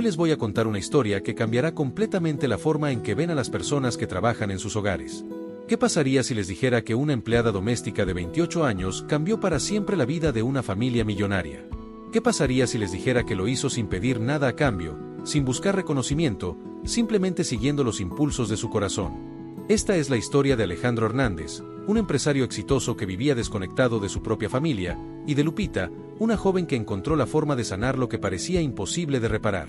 Hoy les voy a contar una historia que cambiará completamente la forma en que ven a las personas que trabajan en sus hogares. ¿Qué pasaría si les dijera que una empleada doméstica de 28 años cambió para siempre la vida de una familia millonaria? ¿Qué pasaría si les dijera que lo hizo sin pedir nada a cambio, sin buscar reconocimiento, simplemente siguiendo los impulsos de su corazón? Esta es la historia de Alejandro Hernández, un empresario exitoso que vivía desconectado de su propia familia, y de Lupita, una joven que encontró la forma de sanar lo que parecía imposible de reparar.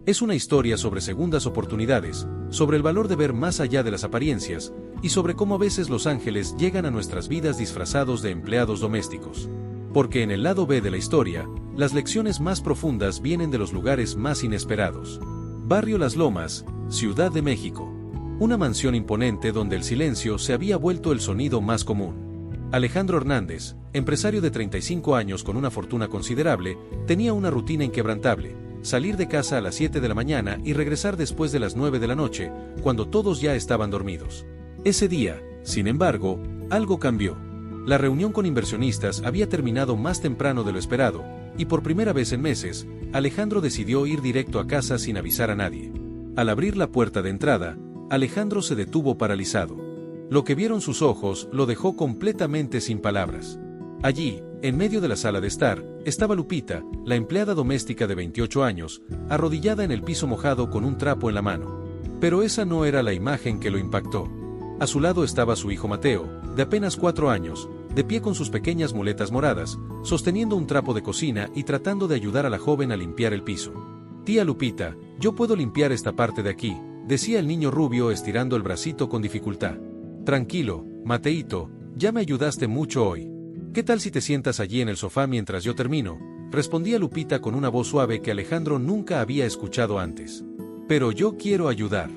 Es una historia sobre segundas oportunidades, sobre el valor de ver más allá de las apariencias, y sobre cómo a veces los ángeles llegan a nuestras vidas disfrazados de empleados domésticos. Porque en el lado B de la historia, las lecciones más profundas vienen de los lugares más inesperados. Barrio Las Lomas, Ciudad de México. Una mansión imponente donde el silencio se había vuelto el sonido más común. Alejandro Hernández, empresario de 35 años con una fortuna considerable, tenía una rutina inquebrantable: salir de casa a las 7 de la mañana y regresar después de las 9 de la noche, cuando todos ya estaban dormidos. Ese día, sin embargo, algo cambió. La reunión con inversionistas había terminado más temprano de lo esperado, y por primera vez en meses, Alejandro decidió ir directo a casa sin avisar a nadie. Al abrir la puerta de entrada, Alejandro se detuvo paralizado. Lo que vieron sus ojos lo dejó completamente sin palabras. Allí, en medio de la sala de estar, estaba Lupita, la empleada doméstica de 28 años, arrodillada en el piso mojado con un trapo en la mano. Pero esa no era la imagen que lo impactó. A su lado estaba su hijo Mateo, de apenas 4 años, de pie con sus pequeñas muletas moradas, sosteniendo un trapo de cocina y tratando de ayudar a la joven a limpiar el piso. «Tía Lupita, yo puedo limpiar esta parte de aquí», decía el niño rubio estirando el bracito con dificultad. «Tranquilo, Mateito, ya me ayudaste mucho hoy. ¿Qué tal si te sientas allí en el sofá mientras yo termino?», respondía Lupita con una voz suave que Alejandro nunca había escuchado antes. «Pero yo quiero ayudar.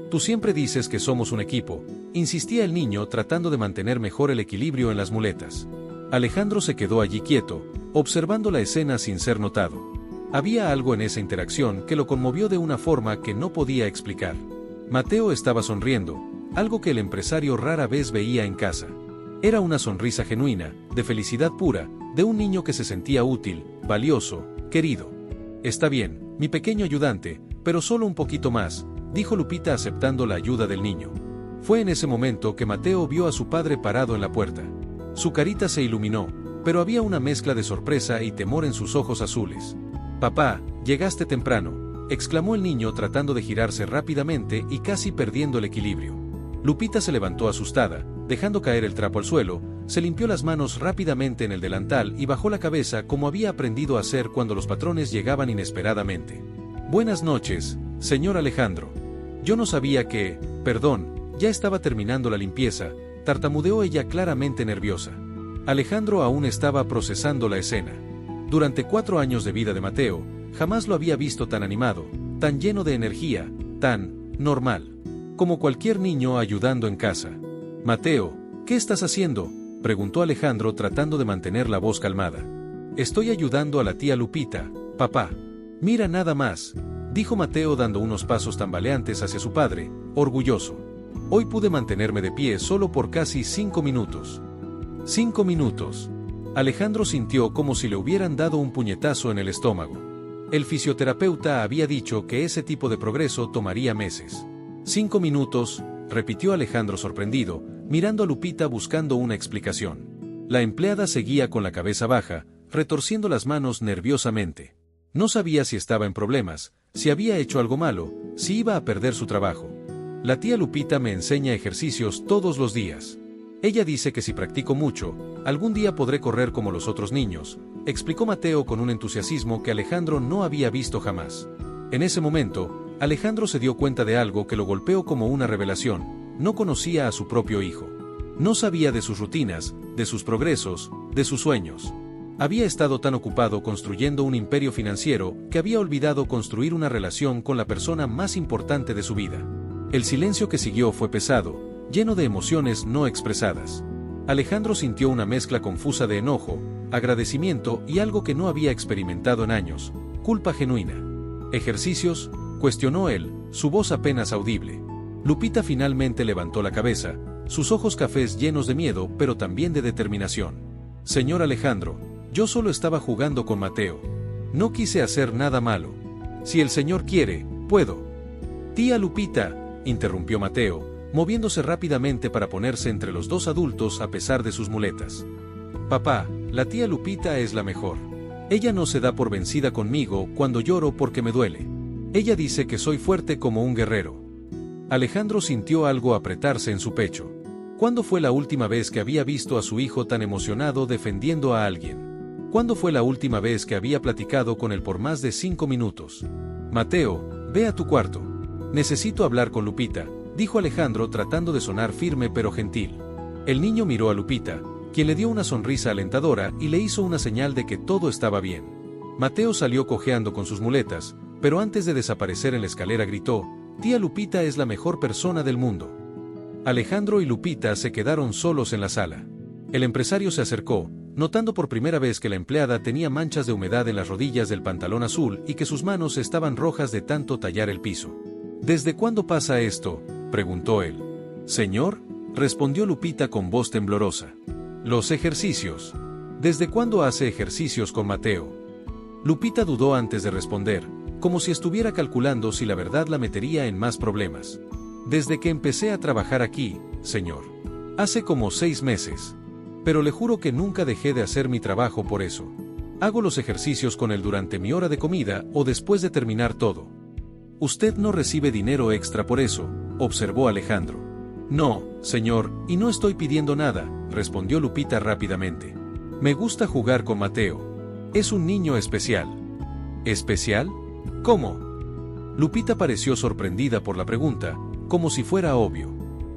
Tú siempre dices que somos un equipo», insistía el niño tratando de mantener mejor el equilibrio en las muletas. Alejandro se quedó allí quieto, observando la escena sin ser notado. Había algo en esa interacción que lo conmovió de una forma que no podía explicar. Mateo estaba sonriendo, algo que el empresario rara vez veía en casa. Era una sonrisa genuina, de felicidad pura, de un niño que se sentía útil, valioso, querido. «Está bien, mi pequeño ayudante, pero solo un poquito más», dijo Lupita aceptando la ayuda del niño. Fue en ese momento que Mateo vio a su padre parado en la puerta. Su carita se iluminó, pero había una mezcla de sorpresa y temor en sus ojos azules. «Papá, llegaste temprano», exclamó el niño tratando de girarse rápidamente y casi perdiendo el equilibrio. Lupita se levantó asustada, dejando caer el trapo al suelo, se limpió las manos rápidamente en el delantal y bajó la cabeza como había aprendido a hacer cuando los patrones llegaban inesperadamente. «Buenas noches, señor Alejandro. Yo no sabía que, perdón, ya estaba terminando la limpieza», tartamudeó ella claramente nerviosa. Alejandro aún estaba procesando la escena. Durante 4 años de vida de Mateo, jamás lo había visto tan animado, tan lleno de energía, tan normal. Como cualquier niño ayudando en casa. «Mateo, ¿qué estás haciendo?», preguntó Alejandro tratando de mantener la voz calmada. «Estoy ayudando a la tía Lupita, papá». «Mira nada más», dijo Mateo dando unos pasos tambaleantes hacia su padre, orgulloso. «Hoy pude mantenerme de pie solo por casi 5 minutos». 5 minutos. Alejandro sintió como si le hubieran dado un puñetazo en el estómago. El fisioterapeuta había dicho que ese tipo de progreso tomaría meses. 5 minutos, repitió Alejandro sorprendido, mirando a Lupita buscando una explicación. La empleada seguía con la cabeza baja, retorciendo las manos nerviosamente. No sabía si estaba en problemas, si había hecho algo malo, si iba a perder su trabajo. «La tía Lupita me enseña ejercicios todos los días. Ella dice que si practico mucho, algún día podré correr como los otros niños», explicó Mateo con un entusiasmo que Alejandro no había visto jamás. En ese momento, Alejandro se dio cuenta de algo que lo golpeó como una revelación: no conocía a su propio hijo. No sabía de sus rutinas, de sus progresos, de sus sueños. Había estado tan ocupado construyendo un imperio financiero que había olvidado construir una relación con la persona más importante de su vida. El silencio que siguió fue pesado, lleno de emociones no expresadas. Alejandro sintió una mezcla confusa de enojo, agradecimiento y algo que no había experimentado en años: culpa genuina. «¿Ejercicios?», cuestionó él, su voz apenas audible. Lupita finalmente levantó la cabeza, sus ojos cafés llenos de miedo pero también de determinación. «Señor Alejandro, yo solo estaba jugando con Mateo. No quise hacer nada malo». Si el señor quiere, puedo. Tía Lupita, interrumpió Mateo, moviéndose rápidamente para ponerse entre los dos adultos a pesar de sus muletas. Papá, la tía Lupita es la mejor. Ella no se da por vencida conmigo cuando lloro porque me duele. Ella dice que soy fuerte como un guerrero. Alejandro sintió algo apretarse en su pecho. ¿Cuándo fue la última vez que había visto a su hijo tan emocionado defendiendo a alguien? ¿Cuándo fue la última vez que había platicado con él por más de 5 minutos? Mateo, ve a tu cuarto. Necesito hablar con Lupita, dijo Alejandro tratando de sonar firme pero gentil. El niño miró a Lupita, quien le dio una sonrisa alentadora y le hizo una señal de que todo estaba bien. Mateo salió cojeando con sus muletas, pero antes de desaparecer en la escalera gritó: «Tía Lupita es la mejor persona del mundo». Alejandro y Lupita se quedaron solos en la sala. El empresario se acercó, notando por primera vez que la empleada tenía manchas de humedad en las rodillas del pantalón azul y que sus manos estaban rojas de tanto tallar el piso. «¿Desde cuándo pasa esto?», preguntó él. «Señor», respondió Lupita con voz temblorosa. «Los ejercicios. ¿Desde cuándo hace ejercicios con Mateo?». Lupita dudó antes de responder, como si estuviera calculando si la verdad la metería en más problemas. «Desde que empecé a trabajar aquí, señor. Hace como 6 meses. Pero le juro que nunca dejé de hacer mi trabajo por eso. Hago los ejercicios con él durante mi hora de comida o después de terminar todo». «Usted no recibe dinero extra por eso», observó Alejandro. «No, señor, y no estoy pidiendo nada», respondió Lupita rápidamente. «Me gusta jugar con Mateo. Es un niño especial». «¿Especial? ¿Cómo?». Lupita pareció sorprendida por la pregunta, como si fuera obvio.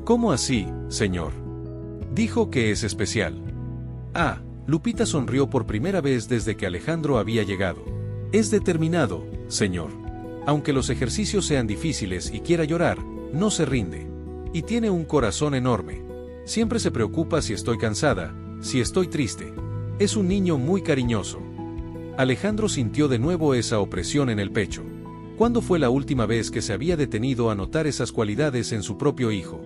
«¿Cómo así, señor?». «Dijo que es especial». «Ah», Lupita sonrió por primera vez desde que Alejandro había llegado. «Es determinado, señor. Aunque los ejercicios sean difíciles y quiera llorar, no se rinde. Y tiene un corazón enorme. Siempre se preocupa si estoy cansada, si estoy triste. Es un niño muy cariñoso». Alejandro sintió de nuevo esa opresión en el pecho. ¿Cuándo fue la última vez que se había detenido a notar esas cualidades en su propio hijo?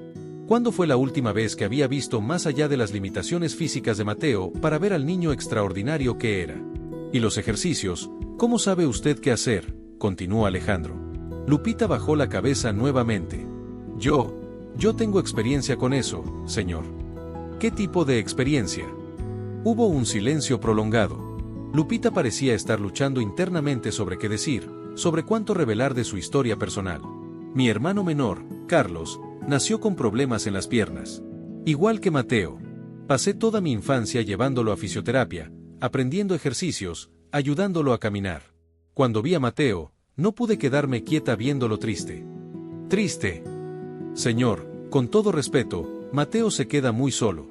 ¿Cuándo fue la última vez que había visto más allá de las limitaciones físicas de Mateo para ver al niño extraordinario que era? «¿Y los ejercicios? ¿Cómo sabe usted qué hacer?», continuó Alejandro. Lupita bajó la cabeza nuevamente. Yo tengo experiencia con eso, señor». «¿Qué tipo de experiencia?». Hubo un silencio prolongado. Lupita parecía estar luchando internamente sobre qué decir, sobre cuánto revelar de su historia personal. «Mi hermano menor, Carlos, nació con problemas en las piernas. Igual que Mateo. Pasé toda mi infancia llevándolo a fisioterapia, aprendiendo ejercicios, ayudándolo a caminar. Cuando vi a Mateo, no pude quedarme quieta viéndolo triste». «¿Triste?». «Señor, con todo respeto, Mateo se queda muy solo.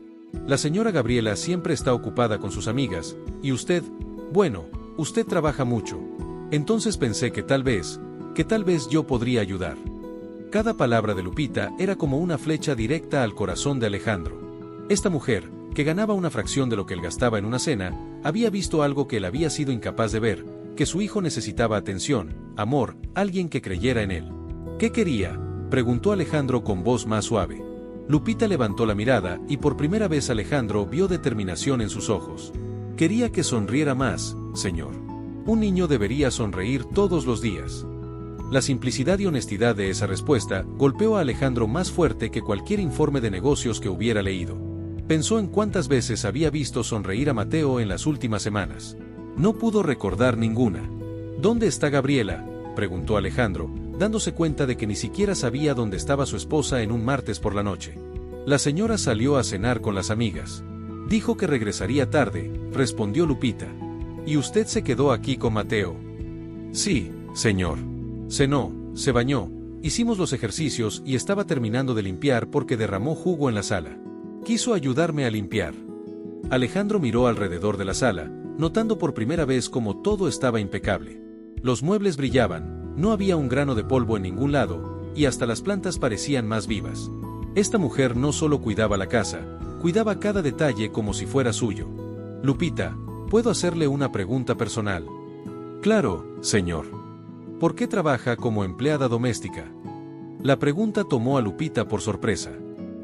La señora Gabriela siempre está ocupada con sus amigas, y usted, bueno, usted trabaja mucho. Entonces pensé que tal vez yo podría ayudar». Cada palabra de Lupita era como una flecha directa al corazón de Alejandro. Esta mujer, que ganaba una fracción de lo que él gastaba en una cena, había visto algo que él había sido incapaz de ver, que su hijo necesitaba atención, amor, alguien que creyera en él. «¿Qué quería?», preguntó Alejandro con voz más suave. Lupita levantó la mirada y por primera vez Alejandro vio determinación en sus ojos. «Quería que sonriera más, señor. Un niño debería sonreír todos los días». La simplicidad y honestidad de esa respuesta golpeó a Alejandro más fuerte que cualquier informe de negocios que hubiera leído. Pensó en cuántas veces había visto sonreír a Mateo en las últimas semanas. No pudo recordar ninguna. «¿Dónde está Gabriela?», preguntó Alejandro, dándose cuenta de que ni siquiera sabía dónde estaba su esposa en un martes por la noche. «La señora salió a cenar con las amigas. Dijo que regresaría tarde», respondió Lupita. «¿Y usted se quedó aquí con Mateo?». «Sí, señor. Cenó, se bañó, hicimos los ejercicios y estaba terminando de limpiar porque derramó jugo en la sala. Quiso ayudarme a limpiar». Alejandro miró alrededor de la sala, notando por primera vez cómo todo estaba impecable. Los muebles brillaban, no había un grano de polvo en ningún lado, y hasta las plantas parecían más vivas. Esta mujer no solo cuidaba la casa, cuidaba cada detalle como si fuera suyo. «Lupita, ¿puedo hacerle una pregunta personal?». «Claro, señor». «¿Por qué trabaja como empleada doméstica?». La pregunta tomó a Lupita por sorpresa.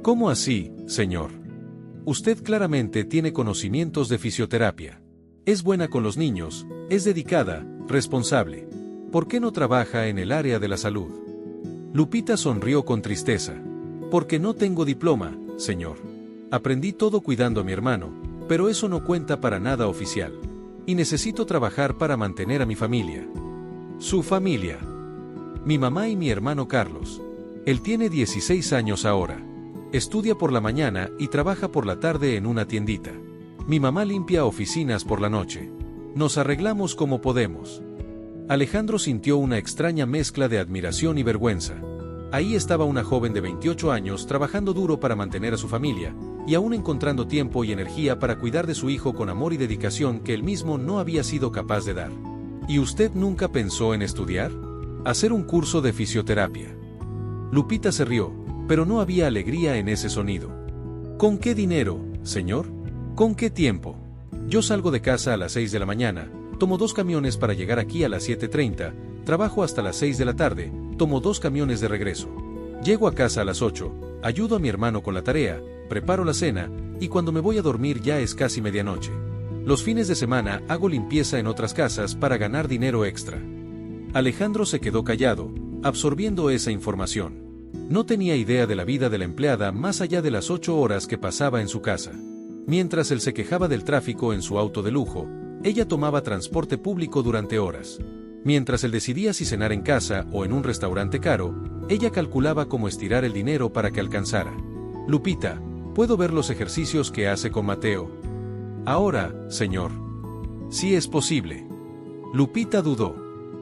«¿Cómo así, señor?». «Usted claramente tiene conocimientos de fisioterapia. Es buena con los niños, es dedicada, responsable. ¿Por qué no trabaja en el área de la salud? Lupita sonrió con tristeza. Porque no tengo diploma, señor. Aprendí todo cuidando a mi hermano, pero eso no cuenta para nada oficial. Y necesito trabajar para mantener a mi familia. Su familia. Mi mamá y mi hermano Carlos. Él tiene 16 años ahora. Estudia por la mañana y trabaja por la tarde en una tiendita. Mi mamá limpia oficinas por la noche. Nos arreglamos como podemos. Alejandro sintió una extraña mezcla de admiración y vergüenza. Ahí estaba una joven de 28 años trabajando duro para mantener a su familia, y aún encontrando tiempo y energía para cuidar de su hijo con amor y dedicación que él mismo no había sido capaz de dar. ¿Y usted nunca pensó en estudiar? Hacer un curso de fisioterapia. Lupita se rió, pero no había alegría en ese sonido. ¿Con qué dinero, señor? ¿Con qué tiempo? Yo salgo de casa a las 6 de la mañana, tomo 2 camiones para llegar aquí a las 7:30, trabajo hasta las 6 de la tarde, tomo 2 camiones de regreso. Llego a casa a las 8, ayudo a mi hermano con la tarea, preparo la cena, y cuando me voy a dormir ya es casi medianoche. Los fines de semana hago limpieza en otras casas para ganar dinero extra. Alejandro se quedó callado, absorbiendo esa información. No tenía idea de la vida de la empleada más allá de las 8 horas que pasaba en su casa. Mientras él se quejaba del tráfico en su auto de lujo, ella tomaba transporte público durante horas. Mientras él decidía si cenar en casa o en un restaurante caro, ella calculaba cómo estirar el dinero para que alcanzara. Lupita, ¿puedo ver los ejercicios que hace con Mateo? Ahora, señor. Sí es posible. Lupita dudó.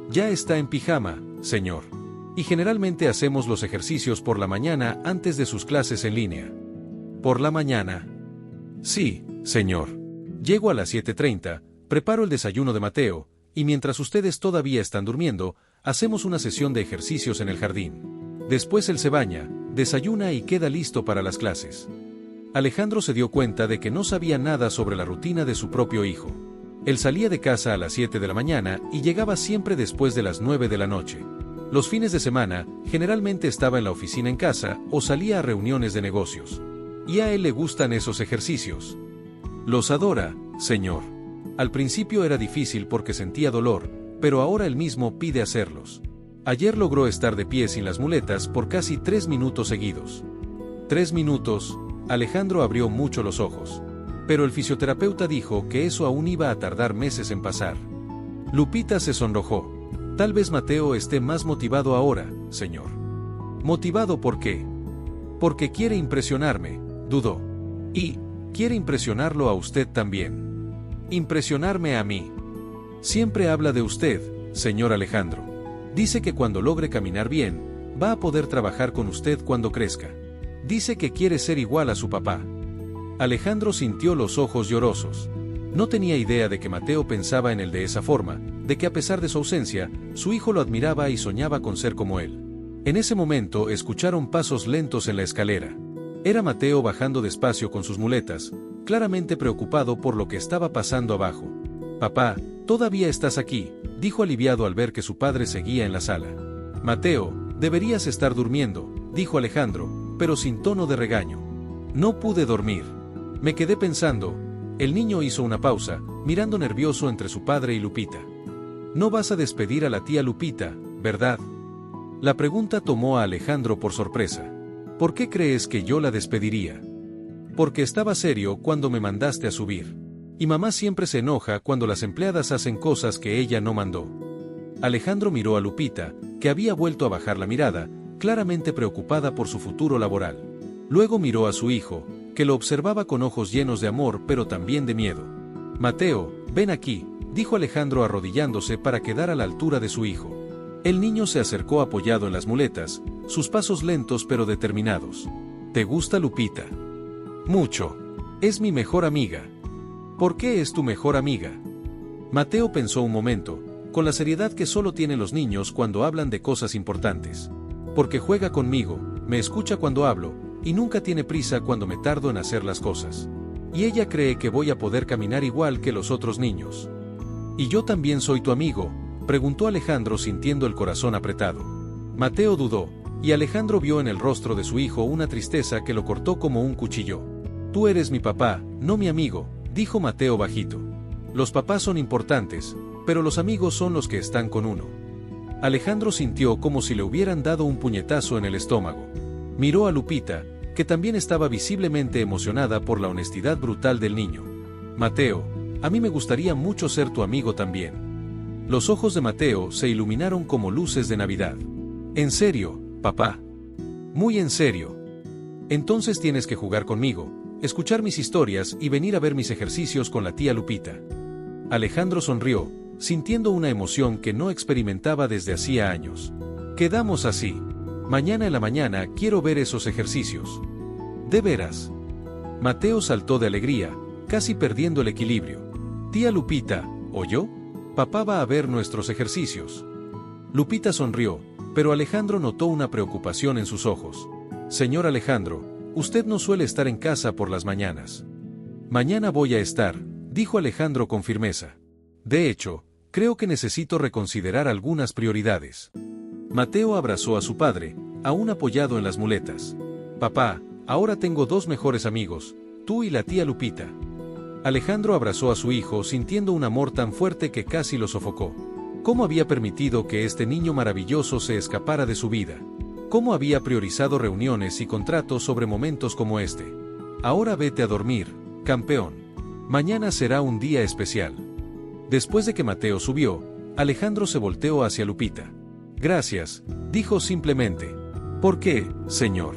Ya está en pijama, señor. Y generalmente hacemos los ejercicios por la mañana antes de sus clases en línea. ¿Por la mañana? Sí, señor. Llego a las 7:30, preparo el desayuno de Mateo, y mientras ustedes todavía están durmiendo, hacemos una sesión de ejercicios en el jardín. Después él se baña, desayuna y queda listo para las clases. Alejandro se dio cuenta de que no sabía nada sobre la rutina de su propio hijo. Él salía de casa a las 7 de la mañana y llegaba siempre después de las 9 de la noche. Los fines de semana, generalmente estaba en la oficina en casa o salía a reuniones de negocios. ¿Y a él le gustan esos ejercicios? Los adora, señor. Al principio era difícil porque sentía dolor, pero ahora él mismo pide hacerlos. Ayer logró estar de pie sin las muletas por casi 3 minutos seguidos. 3 minutos, Alejandro abrió mucho los ojos. Pero el fisioterapeuta dijo que eso aún iba a tardar meses en pasar. Lupita se sonrojó. Tal vez Mateo esté más motivado ahora, señor. ¿Motivado por qué? Porque quiere impresionarme, dudó. Y, quiere impresionarlo a usted también. Impresionarme a mí. Siempre habla de usted, señor Alejandro. Dice que cuando logre caminar bien, va a poder trabajar con usted cuando crezca. Dice que quiere ser igual a su papá. Alejandro sintió los ojos llorosos. No tenía idea de que Mateo pensaba en él de esa forma, de que a pesar de su ausencia, su hijo lo admiraba y soñaba con ser como él. En ese momento escucharon pasos lentos en la escalera. Era Mateo bajando despacio con sus muletas, claramente preocupado por lo que estaba pasando abajo. «Papá, todavía estás aquí», dijo aliviado al ver que su padre seguía en la sala. «Mateo, deberías estar durmiendo», dijo Alejandro, pero sin tono de regaño. «No pude dormir. Me quedé pensando». El niño hizo una pausa, mirando nervioso entre su padre y Lupita. «No vas a despedir a la tía Lupita, ¿verdad?». La pregunta tomó a Alejandro por sorpresa. «¿Por qué crees que yo la despediría?». «Porque estaba serio cuando me mandaste a subir. Y mamá siempre se enoja cuando las empleadas hacen cosas que ella no mandó». Alejandro miró a Lupita, que había vuelto a bajar la mirada, claramente preocupada por su futuro laboral. Luego miró a su hijo, que lo observaba con ojos llenos de amor pero también de miedo. «Mateo, ven aquí», dijo Alejandro arrodillándose para quedar a la altura de su hijo. El niño se acercó apoyado en las muletas, sus pasos lentos pero determinados. «¿Te gusta Lupita?». «Mucho. Es mi mejor amiga». «¿Por qué es tu mejor amiga?». Mateo pensó un momento, con la seriedad que solo tienen los niños cuando hablan de cosas importantes. «Porque juega conmigo, me escucha cuando hablo, y nunca tiene prisa cuando me tardo en hacer las cosas. Y ella cree que voy a poder caminar igual que los otros niños». «¿Y yo también soy tu amigo?», preguntó Alejandro sintiendo el corazón apretado. Mateo dudó, y Alejandro vio en el rostro de su hijo una tristeza que lo cortó como un cuchillo. «Tú eres mi papá, no mi amigo», dijo Mateo bajito. «Los papás son importantes, pero los amigos son los que están con uno». Alejandro sintió como si le hubieran dado un puñetazo en el estómago. Miró a Lupita, que también estaba visiblemente emocionada por la honestidad brutal del niño. Mateo, a mí me gustaría mucho ser tu amigo también. Los ojos de Mateo se iluminaron como luces de Navidad. ¿En serio, papá? Muy en serio. Entonces tienes que jugar conmigo, escuchar mis historias y venir a ver mis ejercicios con la tía Lupita. Alejandro sonrió, sintiendo una emoción que no experimentaba desde hacía años. Quedamos así. Mañana en la mañana quiero ver esos ejercicios. ¿De veras? Mateo saltó de alegría, casi perdiendo el equilibrio. Tía Lupita, ¿oyó? Papá va a ver nuestros ejercicios. Lupita sonrió, pero Alejandro notó una preocupación en sus ojos. Señor Alejandro, usted no suele estar en casa por las mañanas. Mañana voy a estar, dijo Alejandro con firmeza. De hecho, creo que necesito reconsiderar algunas prioridades. Mateo abrazó a su padre, aún apoyado en las muletas. Papá, ahora tengo dos mejores amigos, tú y la tía Lupita. Alejandro abrazó a su hijo sintiendo un amor tan fuerte que casi lo sofocó. ¿Cómo había permitido que este niño maravilloso se escapara de su vida? ¿Cómo había priorizado reuniones y contratos sobre momentos como este? Ahora vete a dormir, campeón. Mañana será un día especial. Después de que Mateo subió, Alejandro se volteó hacia Lupita. Gracias, dijo simplemente. ¿Por qué, señor?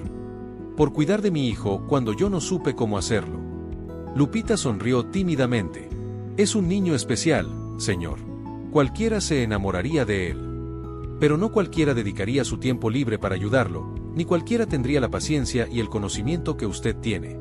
Por cuidar de mi hijo cuando yo no supe cómo hacerlo. Lupita sonrió tímidamente. Es un niño especial, señor. Cualquiera se enamoraría de él. Pero no cualquiera dedicaría su tiempo libre para ayudarlo, ni cualquiera tendría la paciencia y el conocimiento que usted tiene.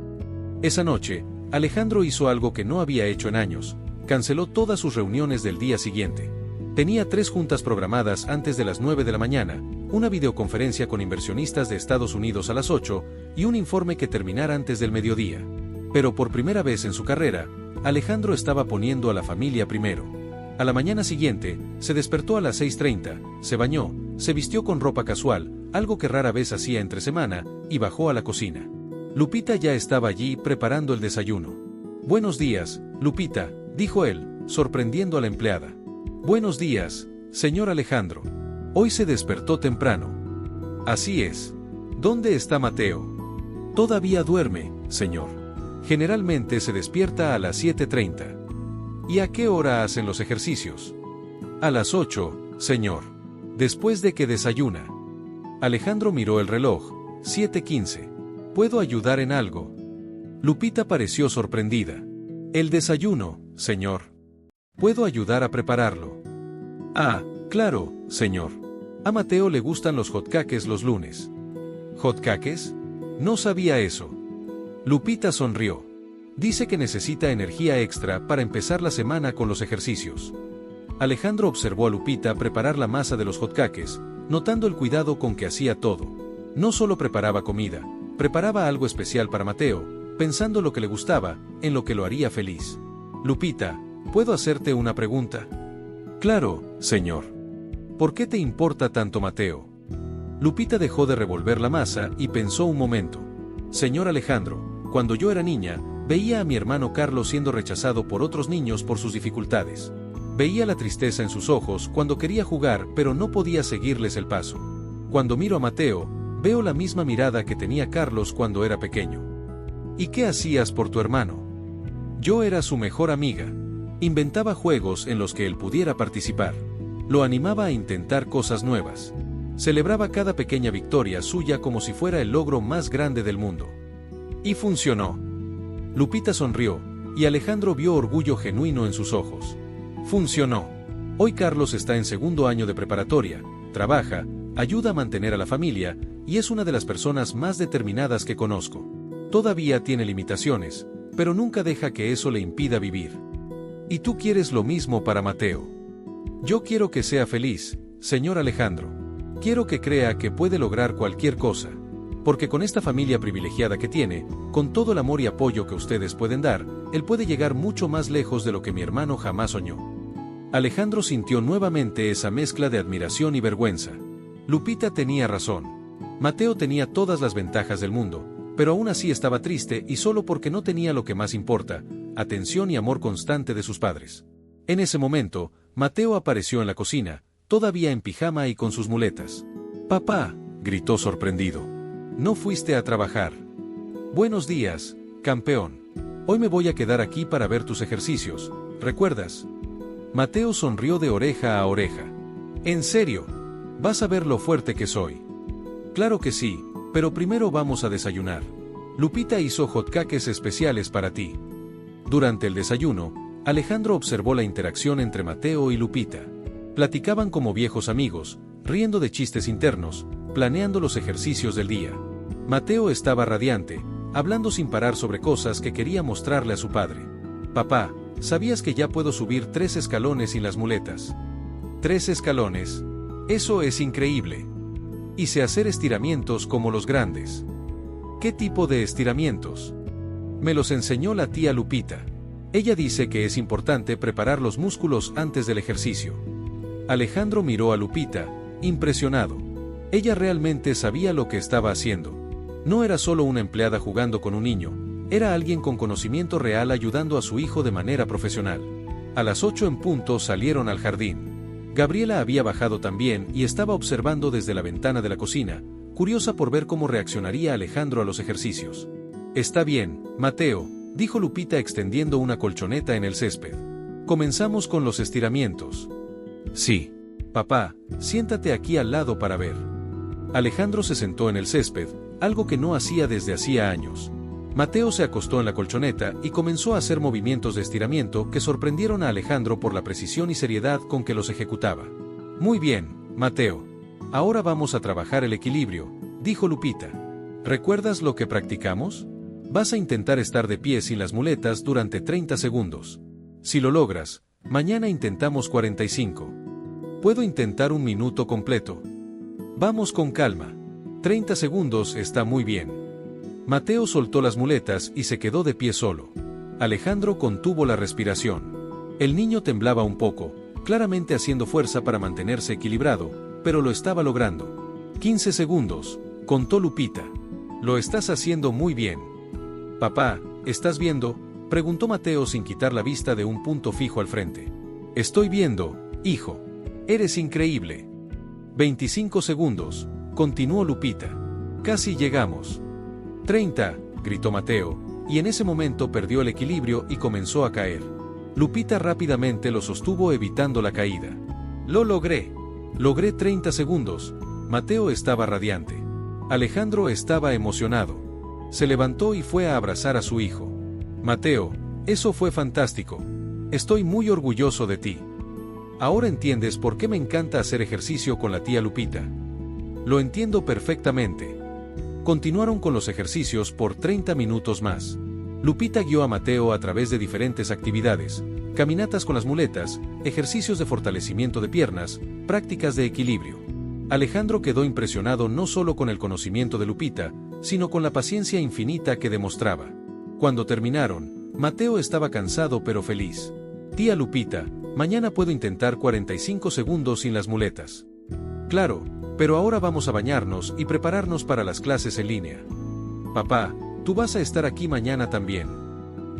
Esa noche, Alejandro hizo algo que no había hecho en años, canceló todas sus reuniones del día siguiente. Tenía 3 juntas programadas antes de las 9 de la mañana, una videoconferencia con inversionistas de Estados Unidos a las 8 y un informe que terminara antes del mediodía. Pero por primera vez en su carrera, Alejandro estaba poniendo a la familia primero. A la mañana siguiente, se despertó a las 6:30, se bañó, se vistió con ropa casual, algo que rara vez hacía entre semana, y bajó a la cocina. Lupita ya estaba allí preparando el desayuno. Buenos días, Lupita, dijo él, sorprendiendo a la empleada. Buenos días, señor Alejandro. Hoy se despertó temprano. Así es. ¿Dónde está Mateo? Todavía duerme, señor. Generalmente se despierta a las 7:30. ¿Y a qué hora hacen los ejercicios? A las 8, señor. Después de que desayuna. Alejandro miró el reloj. 7:15. ¿Puedo ayudar en algo? Lupita pareció sorprendida. El desayuno, señor. ¿Puedo ayudar a prepararlo? Ah, claro, señor. A Mateo le gustan los hotcakes los lunes. ¿Hotcakes? No sabía eso. Lupita sonrió. Dice que necesita energía extra para empezar la semana con los ejercicios. Alejandro observó a Lupita preparar la masa de los hotcakes, notando el cuidado con que hacía todo. No solo preparaba comida, preparaba algo especial para Mateo, pensando lo que le gustaba, en lo que lo haría feliz. Lupita, ¿puedo hacerte una pregunta? Claro, señor. ¿Por qué te importa tanto Mateo? Lupita dejó de revolver la masa y pensó un momento. Señor Alejandro, cuando yo era niña, veía a mi hermano Carlos siendo rechazado por otros niños por sus dificultades. Veía la tristeza en sus ojos cuando quería jugar pero no podía seguirles el paso. Cuando miro a Mateo, veo la misma mirada que tenía Carlos cuando era pequeño. ¿Y qué hacías por tu hermano? Yo era su mejor amiga. Inventaba juegos en los que él pudiera participar. Lo animaba a intentar cosas nuevas. Celebraba cada pequeña victoria suya como si fuera el logro más grande del mundo. Y funcionó. Lupita sonrió, y Alejandro vio orgullo genuino en sus ojos. Funcionó. Hoy Carlos está en 2º año de preparatoria, trabaja, ayuda a mantener a la familia, y es una de las personas más determinadas que conozco. Todavía tiene limitaciones, pero nunca deja que eso le impida vivir. Y tú quieres lo mismo para Mateo. Yo quiero que sea feliz, señor Alejandro. Quiero que crea que puede lograr cualquier cosa. Porque con esta familia privilegiada que tiene, con todo el amor y apoyo que ustedes pueden dar, él puede llegar mucho más lejos de lo que mi hermano jamás soñó. Alejandro sintió nuevamente esa mezcla de admiración y vergüenza. Lupita tenía razón. Mateo tenía todas las ventajas del mundo, pero aún así estaba triste y solo porque no tenía lo que más importa, atención y amor constante de sus padres. En ese momento, Mateo apareció en la cocina, todavía en pijama y con sus muletas. «Papá», gritó sorprendido. «¿No fuiste a trabajar?» «Buenos días, campeón. Hoy me voy a quedar aquí para ver tus ejercicios, ¿recuerdas?» Mateo sonrió de oreja a oreja. «¿En serio? ¿Vas a ver lo fuerte que soy?» «Claro que sí, pero primero vamos a desayunar. Lupita hizo hotcakes especiales para ti». Durante el desayuno, Alejandro observó la interacción entre Mateo y Lupita. Platicaban como viejos amigos, riendo de chistes internos, planeando los ejercicios del día. Mateo estaba radiante, hablando sin parar sobre cosas que quería mostrarle a su padre. «Papá, ¿sabías que ya puedo subir 3 escalones sin las muletas?» «¿3 escalones? Eso es increíble. Y sé hacer estiramientos como los grandes». «¿Qué tipo de estiramientos?» «Me los enseñó la tía Lupita. Ella dice que es importante preparar los músculos antes del ejercicio». Alejandro miró a Lupita, impresionado. Ella realmente sabía lo que estaba haciendo. No era solo una empleada jugando con un niño, era alguien con conocimiento real ayudando a su hijo de manera profesional. A las 8 en punto salieron al jardín. Gabriela había bajado también y estaba observando desde la ventana de la cocina, curiosa por ver cómo reaccionaría Alejandro a los ejercicios. «Está bien, Mateo», dijo Lupita extendiendo una colchoneta en el césped. «Comenzamos con los estiramientos». «Sí. Papá, siéntate aquí al lado para ver». Alejandro se sentó en el césped, algo que no hacía desde hacía años. Mateo se acostó en la colchoneta y comenzó a hacer movimientos de estiramiento que sorprendieron a Alejandro por la precisión y seriedad con que los ejecutaba. «Muy bien, Mateo. Ahora vamos a trabajar el equilibrio», dijo Lupita. «¿Recuerdas lo que practicamos? Vas a intentar estar de pie sin las muletas durante 30 segundos. Si lo logras, mañana intentamos 45. ¿Puedo intentar un minuto completo?» «Vamos con calma. 30 segundos está muy bien». Mateo soltó las muletas y se quedó de pie solo. Alejandro contuvo la respiración. El niño temblaba un poco, claramente haciendo fuerza para mantenerse equilibrado, pero lo estaba logrando. 15 segundos, contó Lupita. «Lo estás haciendo muy bien». «Papá, ¿estás viendo?», preguntó Mateo sin quitar la vista de un punto fijo al frente. «Estoy viendo, hijo. Eres increíble». 25 segundos, continuó Lupita. «Casi llegamos». 30, gritó Mateo, y en ese momento perdió el equilibrio y comenzó a caer. Lupita rápidamente lo sostuvo evitando la caída. «Lo logré. Logré 30 segundos». Mateo estaba radiante. Alejandro estaba emocionado. Se levantó y fue a abrazar a su hijo. «Mateo, eso fue fantástico. Estoy muy orgulloso de ti. Ahora entiendes por qué me encanta hacer ejercicio con la tía Lupita». «Lo entiendo perfectamente». Continuaron con los ejercicios por 30 minutos más. Lupita guió a Mateo a través de diferentes actividades, caminatas con las muletas, ejercicios de fortalecimiento de piernas, prácticas de equilibrio. Alejandro quedó impresionado no solo con el conocimiento de Lupita, sino con la paciencia infinita que demostraba. Cuando terminaron, Mateo estaba cansado pero feliz. «Tía Lupita, mañana puedo intentar 45 segundos sin las muletas». «Claro, pero ahora vamos a bañarnos y prepararnos para las clases en línea». «Papá, tú vas a estar aquí mañana también».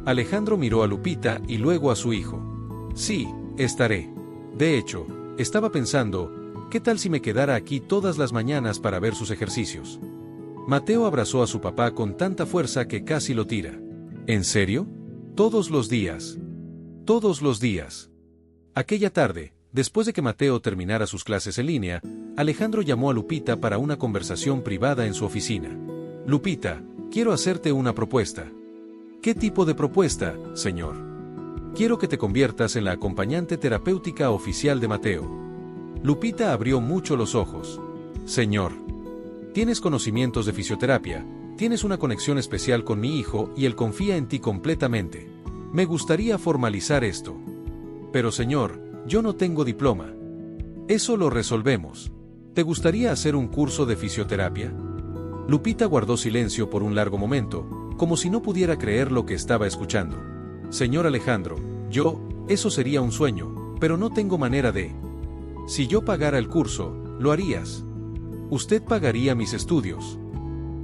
Alejandro miró a Lupita y luego a su hijo. «Sí, estaré. De hecho, estaba pensando, ¿qué tal si me quedara aquí todas las mañanas para ver sus ejercicios?». Mateo abrazó a su papá con tanta fuerza que casi lo tira. «¿En serio? ¿Todos los días?» «Todos los días». Aquella tarde, después de que Mateo terminara sus clases en línea, Alejandro llamó a Lupita para una conversación privada en su oficina. «Lupita, quiero hacerte una propuesta». «¿Qué tipo de propuesta, señor?» «Quiero que te conviertas en la acompañante terapéutica oficial de Mateo». Lupita abrió mucho los ojos. «Señor, tienes conocimientos de fisioterapia, tienes una conexión especial con mi hijo y él confía en ti completamente. Me gustaría formalizar esto». «Pero señor, yo no tengo diploma». «Eso lo resolvemos. ¿Te gustaría hacer un curso de fisioterapia?». Lupita guardó silencio por un largo momento, como si no pudiera creer lo que estaba escuchando. «Señor Alejandro, eso sería un sueño, pero no tengo manera de». «Si yo pagara el curso, lo harías». «Usted pagaría mis estudios.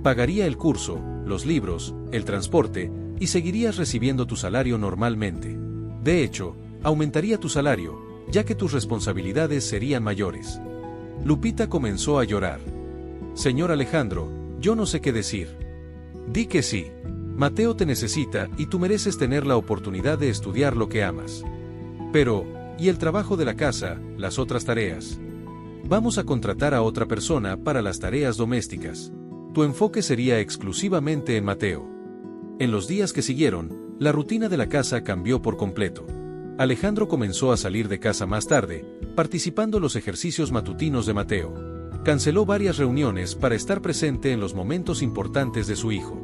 Pagaría el curso, los libros, el transporte, y seguirías recibiendo tu salario normalmente. De hecho, aumentaría tu salario, ya que tus responsabilidades serían mayores. Lupita comenzó a llorar. Señor Alejandro, yo no sé qué decir. Di que sí. Mateo te necesita y tú mereces tener la oportunidad de estudiar lo que amas. Pero, ¿y el trabajo de la casa, las otras tareas? Vamos a contratar a otra persona para las tareas domésticas. Tu enfoque sería exclusivamente en Mateo. En los días que siguieron, la rutina de la casa cambió por completo. Alejandro comenzó a salir de casa más tarde, participando en los ejercicios matutinos de Mateo. Canceló varias reuniones para estar presente en los momentos importantes de su hijo.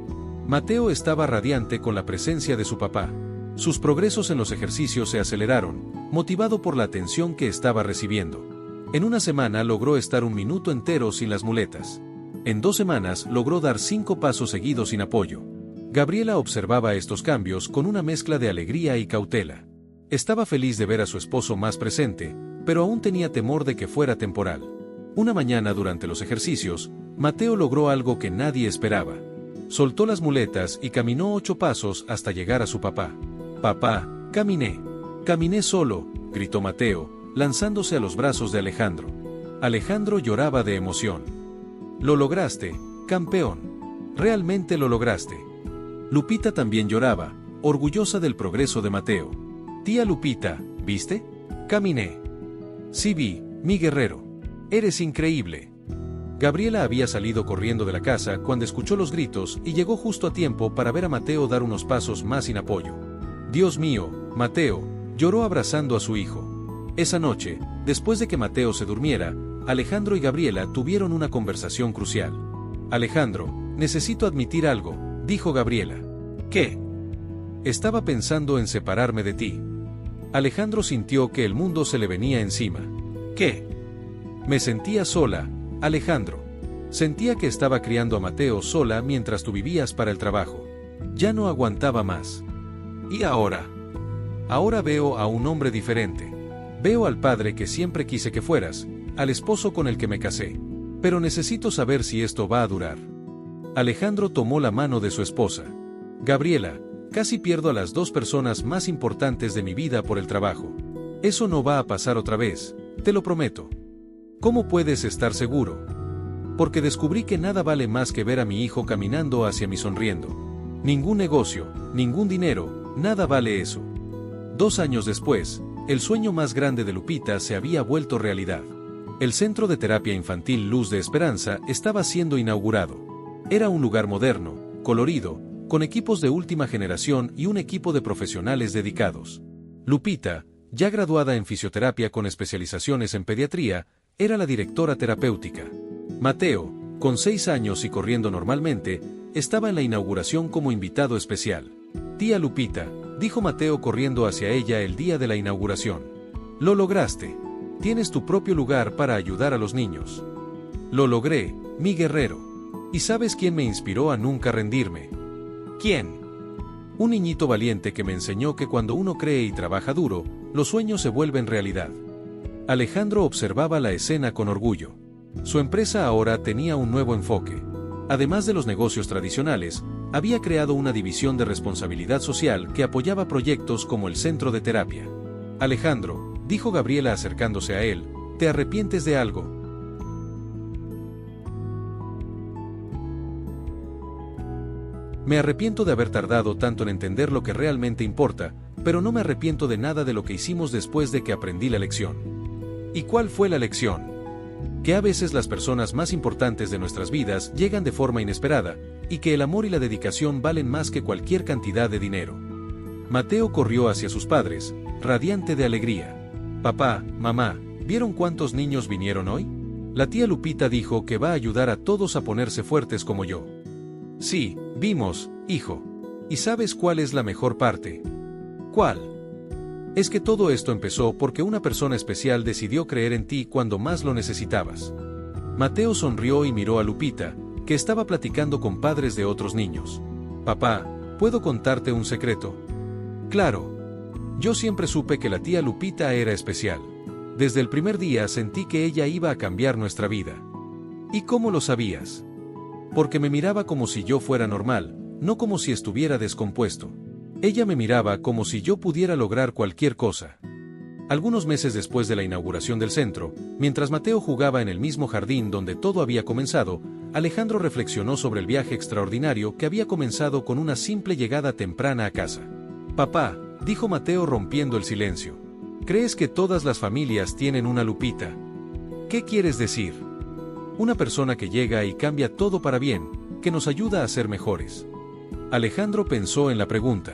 Mateo estaba radiante con la presencia de su papá. Sus progresos en los ejercicios se aceleraron, motivado por la atención que estaba recibiendo. En una semana logró estar 1 minuto entero sin las muletas. En 2 semanas logró dar 5 pasos seguidos sin apoyo. Gabriela observaba estos cambios con una mezcla de alegría y cautela. Estaba feliz de ver a su esposo más presente, pero aún tenía temor de que fuera temporal. Una mañana durante los ejercicios, Mateo logró algo que nadie esperaba. Soltó las muletas y caminó 8 pasos hasta llegar a su papá. «Papá, caminé. Caminé solo», gritó Mateo, lanzándose a los brazos de Alejandro. Alejandro lloraba de emoción. «Lo lograste, campeón. Realmente lo lograste». Lupita también lloraba, orgullosa del progreso de Mateo. «Tía Lupita, ¿viste? Caminé». «Sí vi, mi guerrero. Eres increíble». Gabriela había salido corriendo de la casa cuando escuchó los gritos y llegó justo a tiempo para ver a Mateo dar unos pasos más sin apoyo. «Dios mío, Mateo», lloró abrazando a su hijo. Esa noche, después de que Mateo se durmiera, Alejandro y Gabriela tuvieron una conversación crucial. «Alejandro, necesito admitir algo», dijo Gabriela. «¿Qué?» «Estaba pensando en separarme de ti». Alejandro sintió que el mundo se le venía encima. «¿Qué?» «Me sentía sola, Alejandro. Sentía que estaba criando a Mateo sola mientras tú vivías para el trabajo. Ya no aguantaba más. ¿Y ahora?» «Ahora veo a un hombre diferente. Veo al padre que siempre quise que fueras, al esposo con el que me casé. Pero necesito saber si esto va a durar». Alejandro tomó la mano de su esposa. «Gabriela, casi pierdo a las 2 personas más importantes de mi vida por el trabajo. Eso no va a pasar otra vez, te lo prometo». «¿Cómo puedes estar seguro?» «Porque descubrí que nada vale más que ver a mi hijo caminando hacia mí sonriendo. Ningún negocio, ningún dinero, nada vale eso». 2 años después, el sueño más grande de Lupita se había vuelto realidad. El Centro de Terapia Infantil Luz de Esperanza estaba siendo inaugurado. Era un lugar moderno, colorido, con equipos de última generación y un equipo de profesionales dedicados. Lupita, ya graduada en fisioterapia con especializaciones en pediatría, era la directora terapéutica. Mateo, con 6 años y corriendo normalmente, estaba en la inauguración como invitado especial. «Tía Lupita», dijo Mateo corriendo hacia ella el día de la inauguración. «Lo lograste. Tienes tu propio lugar para ayudar a los niños». «Lo logré, mi guerrero. ¿Y sabes quién me inspiró a nunca rendirme?» «¿Quién?» «Un niñito valiente que me enseñó que cuando uno cree y trabaja duro, los sueños se vuelven realidad». Alejandro observaba la escena con orgullo. Su empresa ahora tenía un nuevo enfoque. Además de los negocios tradicionales, había creado una división de responsabilidad social que apoyaba proyectos como el centro de terapia. «Alejandro», dijo Gabriela acercándose a él, «¿te arrepientes de algo?» «Me arrepiento de haber tardado tanto en entender lo que realmente importa, pero no me arrepiento de nada de lo que hicimos después de que aprendí la lección». ¿Y cuál fue la lección? Que a veces las personas más importantes de nuestras vidas llegan de forma inesperada, y que el amor y la dedicación valen más que cualquier cantidad de dinero. Mateo corrió hacia sus padres, radiante de alegría. «Papá, mamá, ¿vieron cuántos niños vinieron hoy? La tía Lupita dijo que va a ayudar a todos a ponerse fuertes como yo». «Sí, vimos, hijo. ¿Y sabes cuál es la mejor parte?» «¿Cuál?» «Es que todo esto empezó porque una persona especial decidió creer en ti cuando más lo necesitabas». Mateo sonrió y miró a Lupita, que estaba platicando con padres de otros niños. «Papá, ¿puedo contarte un secreto?» «Claro. Yo siempre supe que la tía Lupita era especial. Desde el primer día sentí que ella iba a cambiar nuestra vida». «¿Y cómo lo sabías?» «Porque me miraba como si yo fuera normal, no como si estuviera descompuesto. Ella me miraba como si yo pudiera lograr cualquier cosa». Algunos meses después de la inauguración del centro, mientras Mateo jugaba en el mismo jardín donde todo había comenzado, Alejandro reflexionó sobre el viaje extraordinario que había comenzado con una simple llegada temprana a casa. «Papá», dijo Mateo rompiendo el silencio, «¿crees que todas las familias tienen una Lupita?» «¿Qué quieres decir?» «Una persona que llega y cambia todo para bien, que nos ayuda a ser mejores». Alejandro pensó en la pregunta.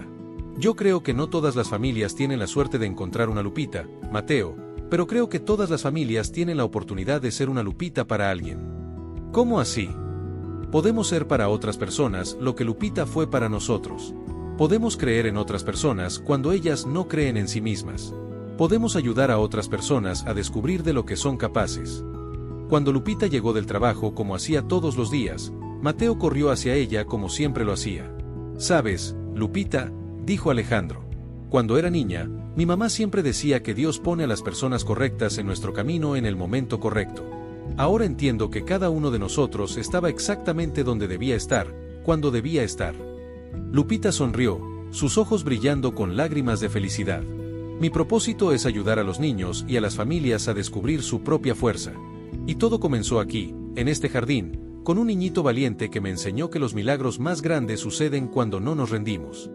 «Yo creo que no todas las familias tienen la suerte de encontrar una Lupita, Mateo, pero creo que todas las familias tienen la oportunidad de ser una Lupita para alguien». «¿Cómo así?» «Podemos ser para otras personas lo que Lupita fue para nosotros. Podemos creer en otras personas cuando ellas no creen en sí mismas. Podemos ayudar a otras personas a descubrir de lo que son capaces». Cuando Lupita llegó del trabajo como hacía todos los días, Mateo corrió hacia ella como siempre lo hacía. «¿Sabes, Lupita?», dijo Alejandro. «Cuando era niña, mi mamá siempre decía que Dios pone a las personas correctas en nuestro camino en el momento correcto. Ahora entiendo que cada uno de nosotros estaba exactamente donde debía estar, cuando debía estar». Lupita sonrió, sus ojos brillando con lágrimas de felicidad. «Mi propósito es ayudar a los niños y a las familias a descubrir su propia fuerza. Y todo comenzó aquí, en este jardín, con un niñito valiente que me enseñó que los milagros más grandes suceden cuando no nos rendimos».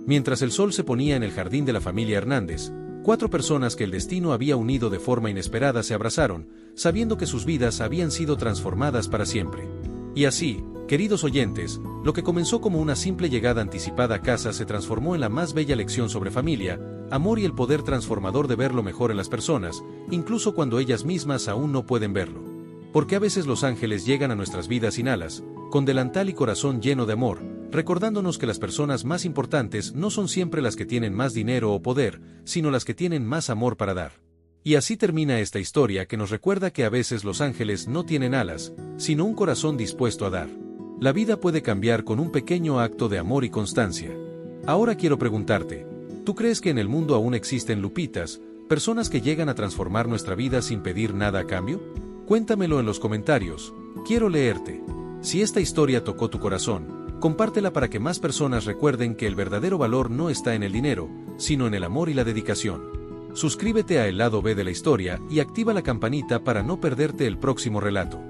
Mientras el sol se ponía en el jardín de la familia Hernández, 4 personas que el destino había unido de forma inesperada se abrazaron, sabiendo que sus vidas habían sido transformadas para siempre. Y así, queridos oyentes, lo que comenzó como una simple llegada anticipada a casa se transformó en la más bella lección sobre familia, amor y el poder transformador de ver lo mejor en las personas, incluso cuando ellas mismas aún no pueden verlo. Porque a veces los ángeles llegan a nuestras vidas sin alas, con delantal y corazón lleno de amor, recordándonos que las personas más importantes no son siempre las que tienen más dinero o poder, sino las que tienen más amor para dar. Y así termina esta historia que nos recuerda que a veces los ángeles no tienen alas, sino un corazón dispuesto a dar. La vida puede cambiar con un pequeño acto de amor y constancia. Ahora quiero preguntarte, ¿tú crees que en el mundo aún existen Lupitas, personas que llegan a transformar nuestra vida sin pedir nada a cambio? Cuéntamelo en los comentarios, quiero leerte. Si esta historia tocó tu corazón, compártela para que más personas recuerden que el verdadero valor no está en el dinero, sino en el amor y la dedicación. Suscríbete a El Lado B de la Historia y activa la campanita para no perderte el próximo relato.